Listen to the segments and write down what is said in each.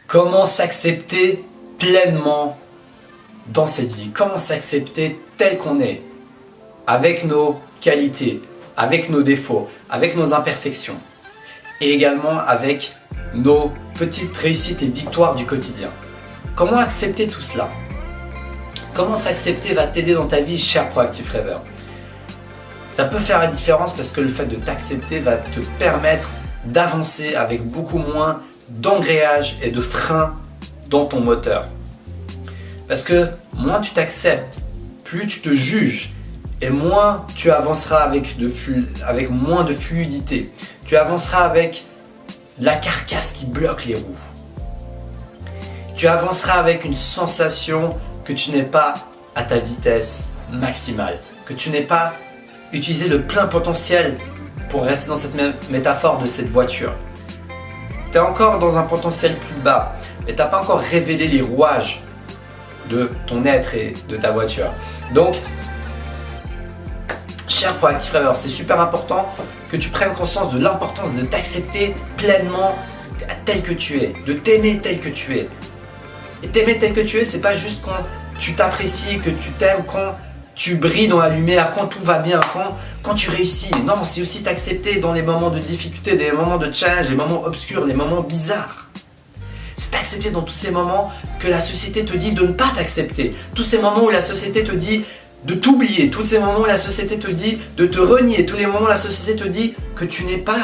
Comment s'accepter pleinement dans cette vie? Comment s'accepter tel qu'on est? Avec nos qualités, avec nos défauts, avec nos imperfections. Et également avec nos petites réussites et victoires du quotidien. Comment accepter tout cela? Comment s'accepter va t'aider dans ta vie, cher Proactive Rêveur? Ça peut faire la différence parce que le fait de t'accepter va te permettre d'avancer avec beaucoup moins d'engrenages et de freins dans ton moteur. Parce que moins tu t'acceptes, plus tu te juges et moins tu avanceras avec moins de fluidité. Tu avanceras avec la carcasse qui bloque les roues. Tu avanceras avec une sensation que tu n'es pas à ta vitesse maximale, que tu n'es pas utilisé le plein potentiel pour rester dans cette métaphore de cette voiture. Tu es encore dans un potentiel plus bas et tu n'as pas encore révélé les rouages de ton être et de ta voiture. Donc, cher Proactive Rêveur, c'est super important que tu prennes conscience de l'importance de t'accepter pleinement tel que tu es, de t'aimer tel que tu es. Et t'aimer tel que tu es, c'est pas juste quand tu t'apprécies, que tu t'aimes, quand tu brilles dans la lumière, quand tout va bien, quand tu réussis. Non, c'est aussi t'accepter dans les moments de difficulté, les moments de challenge, les moments obscurs, les moments bizarres. C'est t'accepter dans tous ces moments que la société te dit de ne pas t'accepter. Tous ces moments où la société te dit de t'oublier. Tous ces moments où la société te dit de te renier. Tous les moments où la société te dit que tu n'es pas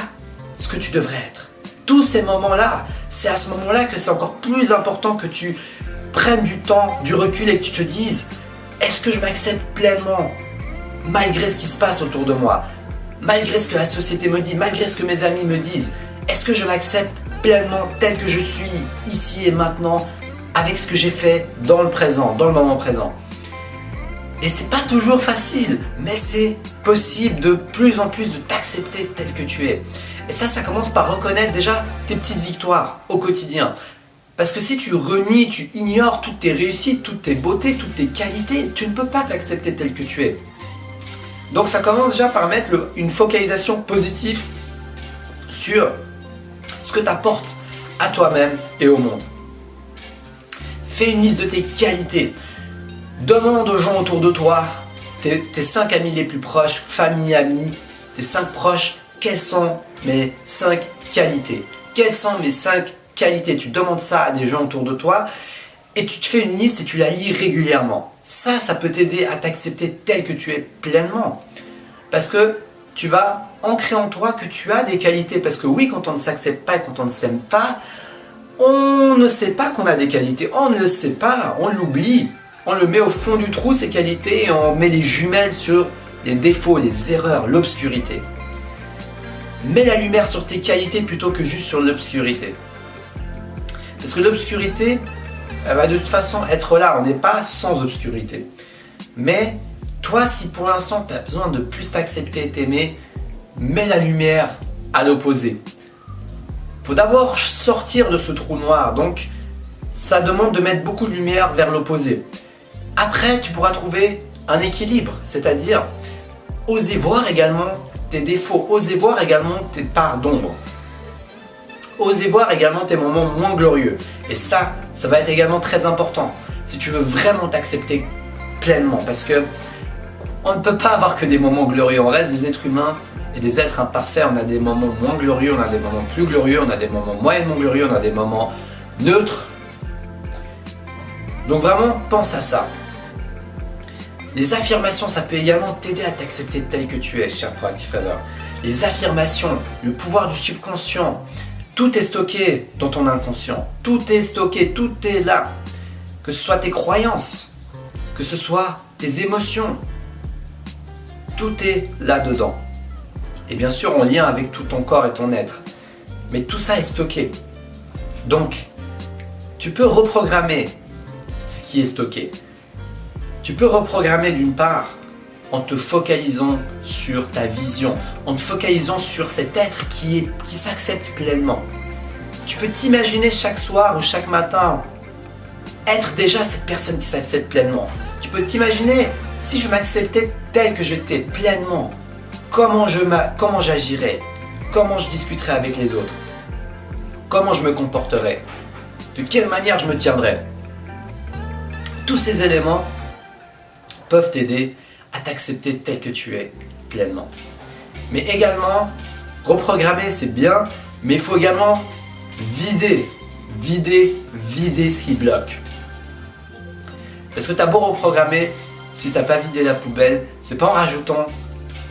ce que tu devrais être. Tous ces moments-là, c'est à ce moment-là que c'est encore plus important que tu prennes du temps, du recul et que tu te dises: est-ce que je m'accepte pleinement malgré ce qui se passe autour de moi, malgré ce que la société me dit, malgré ce que mes amis me disent? Est-ce que je m'accepte pleinement tel que je suis ici et maintenant avec ce que j'ai fait dans le présent, dans le moment présent? Et c'est pas toujours facile, mais c'est possible de plus en plus de t'accepter tel que tu es. Et ça commence par reconnaître déjà tes petites victoires au quotidien. Parce que si tu renies, tu ignores toutes tes réussites, toutes tes beautés, toutes tes qualités, tu ne peux pas t'accepter tel que tu es. Donc ça commence déjà par mettre une focalisation positive sur ce que tu apportes à toi-même et au monde. Fais une liste de tes qualités. Demande aux gens autour de toi, tes 5 amis les plus proches, famille, amis, tes 5 proches, quelles sont mes 5 qualités? Quelles sont mes 5 qualités? Tu demandes ça à des gens autour de toi et tu te fais une liste et tu la lis régulièrement. Ça peut t'aider à t'accepter tel que tu es pleinement. Parce que tu vas ancrer en toi que tu as des qualités. Parce que oui, quand on ne s'accepte pas et quand on ne s'aime pas, on ne sait pas qu'on a des qualités. On ne le sait pas, on l'oublie. On le met au fond du trou, ces qualités, et on met les jumelles sur les défauts, les erreurs, l'obscurité. Mets la lumière sur tes qualités plutôt que juste sur l'obscurité. Parce que l'obscurité, elle va de toute façon être là, on n'est pas sans obscurité. Mais toi, si pour l'instant tu as besoin de plus t'accepter et t'aimer, mets la lumière à l'opposé. Il faut d'abord sortir de ce trou noir, donc ça demande de mettre beaucoup de lumière vers l'opposé. Après, tu pourras trouver un équilibre, c'est-à-dire oser voir également tes défauts, oser voir également tes parts d'ombre. Osez voir également tes moments moins glorieux. Et ça va être également très important si tu veux vraiment t'accepter pleinement. Parce que on ne peut pas avoir que des moments glorieux. On reste des êtres humains et des êtres imparfaits. On a des moments moins glorieux, on a des moments plus glorieux, on a des moments moyennement glorieux, on a des moments neutres. Donc vraiment, pense à ça. Les affirmations, ça peut également t'aider à t'accepter tel que tu es, cher Proactive Rêveur. Les affirmations, le pouvoir du subconscient, tout est stocké dans ton inconscient. Tout est stocké, tout est là. Que ce soit tes croyances, que ce soit tes émotions, tout est là-dedans. Et bien sûr en lien avec tout ton corps et ton être. Mais tout ça est stocké. Donc, tu peux reprogrammer ce qui est stocké. Tu peux reprogrammer d'une part en te focalisant sur ta vision, en te focalisant sur cet être qui s'accepte pleinement. Tu peux t'imaginer chaque soir ou chaque matin être déjà cette personne qui s'accepte pleinement. Tu peux t'imaginer, si je m'acceptais tel que j'étais pleinement, comment j'agirais, comment je discuterais avec les autres, comment je me comporterais. De quelle manière je me tiendrai? Tous ces éléments peuvent t'aider à t'accepter tel que tu es pleinement. Mais également, reprogrammer c'est bien, mais il faut également vider ce qui bloque. Parce que tu as beau reprogrammer, si tu n'as pas vidé la poubelle, c'est pas en rajoutant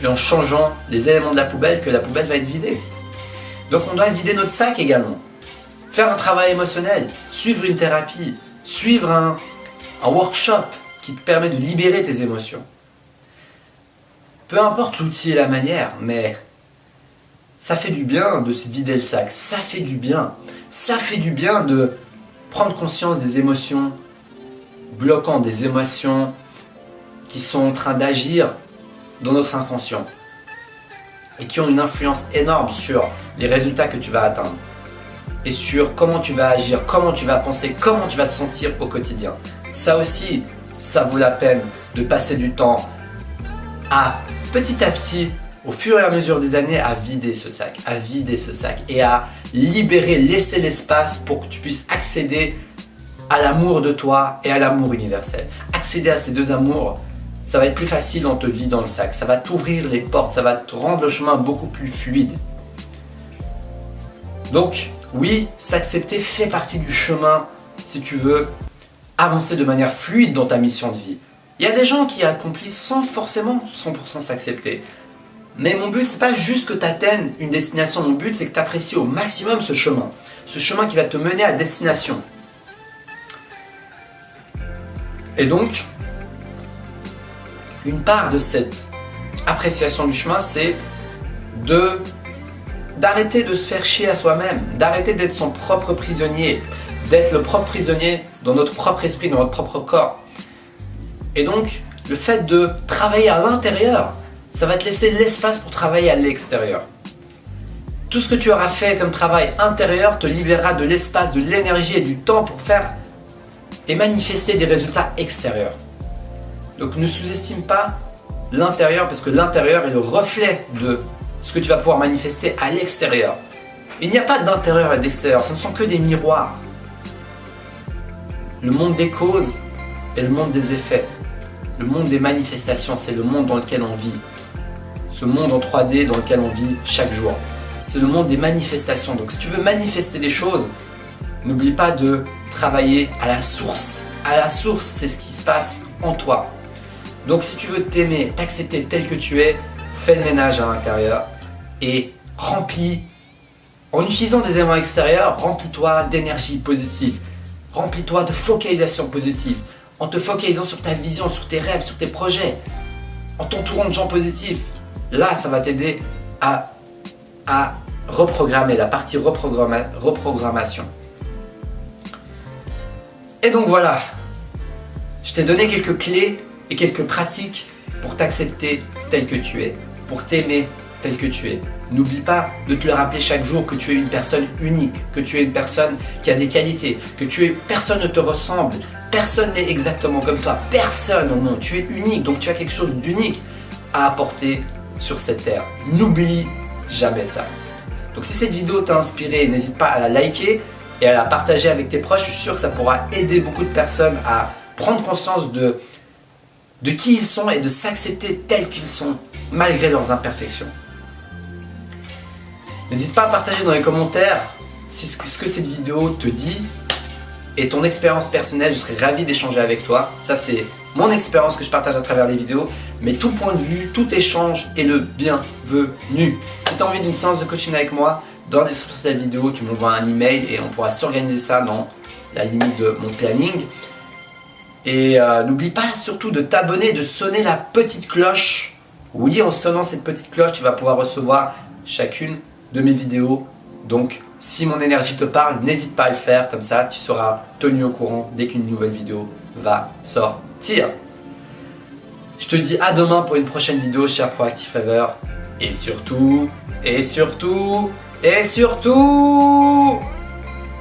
et en changeant les éléments de la poubelle que la poubelle va être vidée. Donc on doit vider notre sac également. Faire un travail émotionnel, suivre une thérapie, suivre un workshop qui te permet de libérer tes émotions. Peu importe l'outil et la manière, mais ça fait du bien de se vider le sac, ça fait du bien. Ça fait du bien de prendre conscience des émotions bloquantes, des émotions qui sont en train d'agir dans notre inconscient et qui ont une influence énorme sur les résultats que tu vas atteindre et sur comment tu vas agir, comment tu vas penser, comment tu vas te sentir au quotidien. Ça aussi, ça vaut la peine de passer du temps à petit au fur et à mesure des années, à vider ce sac et à libérer, laisser l'espace pour que tu puisses accéder à l'amour de toi et à l'amour universel. Accéder à ces deux amours, ça va être plus facile en te vidant le sac. Ça va t'ouvrir les portes, ça va te rendre le chemin beaucoup plus fluide. Donc, oui, s'accepter fait partie du chemin si tu veux avancer de manière fluide dans ta mission de vie. Il y a des gens qui accomplissent sans forcément 100% s'accepter. Mais mon but, c'est pas juste que tu atteignes une destination. Mon but, c'est que tu apprécies au maximum ce chemin. Ce chemin qui va te mener à destination. Et donc, une part de cette appréciation du chemin, c'est d'arrêter de se faire chier à soi-même, d'arrêter d'être son propre prisonnier, d'être le propre prisonnier dans notre propre esprit, dans notre propre corps. Et donc, le fait de travailler à l'intérieur, ça va te laisser l'espace pour travailler à l'extérieur. Tout ce que tu auras fait comme travail intérieur te libérera de l'espace, de l'énergie et du temps pour faire et manifester des résultats extérieurs. Donc ne sous-estime pas l'intérieur parce que l'intérieur est le reflet de ce que tu vas pouvoir manifester à l'extérieur. Il n'y a pas d'intérieur et d'extérieur, ce ne sont que des miroirs. Le monde des causes est le monde des effets. Le monde des manifestations, c'est le monde dans lequel on vit. Ce monde en 3D dans lequel on vit chaque jour. C'est le monde des manifestations. Donc si tu veux manifester des choses, n'oublie pas de travailler à la source. À la source, c'est ce qui se passe en toi. Donc si tu veux t'aimer, t'accepter tel que tu es, fais le ménage à l'intérieur et remplis, en utilisant des éléments extérieurs, remplis-toi d'énergie positive. Remplis-toi de focalisation positive. En te focalisant sur ta vision, sur tes rêves, sur tes projets. En t'entourant de gens positifs. Là, ça va t'aider à reprogrammer, la partie reprogrammation. Et donc voilà, je t'ai donné quelques clés et quelques pratiques pour t'accepter tel que tu es, pour t'aimer tel que tu es. N'oublie pas de te le rappeler chaque jour que tu es une personne unique, que tu es une personne qui a des qualités, que personne ne te ressemble, personne n'est exactement comme toi, personne au monde, tu es unique, donc tu as quelque chose d'unique à apporter sur cette terre. N'oublie jamais ça. Donc si cette vidéo t'a inspiré, n'hésite pas à la liker et à la partager avec tes proches. Je suis sûr que ça pourra aider beaucoup de personnes à prendre conscience de qui ils sont et de s'accepter tels qu'ils sont, malgré leurs imperfections. N'hésite pas à partager dans les commentaires ce que cette vidéo te dit et ton expérience personnelle. Je serais ravi d'échanger avec toi. Ça, c'est mon expérience que je partage à travers les vidéos. Mais tout point de vue, tout échange est le bienvenu. Si tu as envie d'une séance de coaching avec moi, dans la description de la vidéo, tu m'envoies un email et on pourra s'organiser ça dans la limite de mon planning. Et n'oublie pas surtout de t'abonner, de sonner la petite cloche. Oui, en sonnant cette petite cloche, tu vas pouvoir recevoir chacune de mes vidéos. Donc, si mon énergie te parle, n'hésite pas à le faire. Comme ça, tu seras tenu au courant dès qu'une nouvelle vidéo va sortir. Je te dis à demain pour une prochaine vidéo, cher Proactive Rêveur. Et surtout,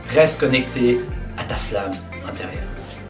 reste connecté à ta flamme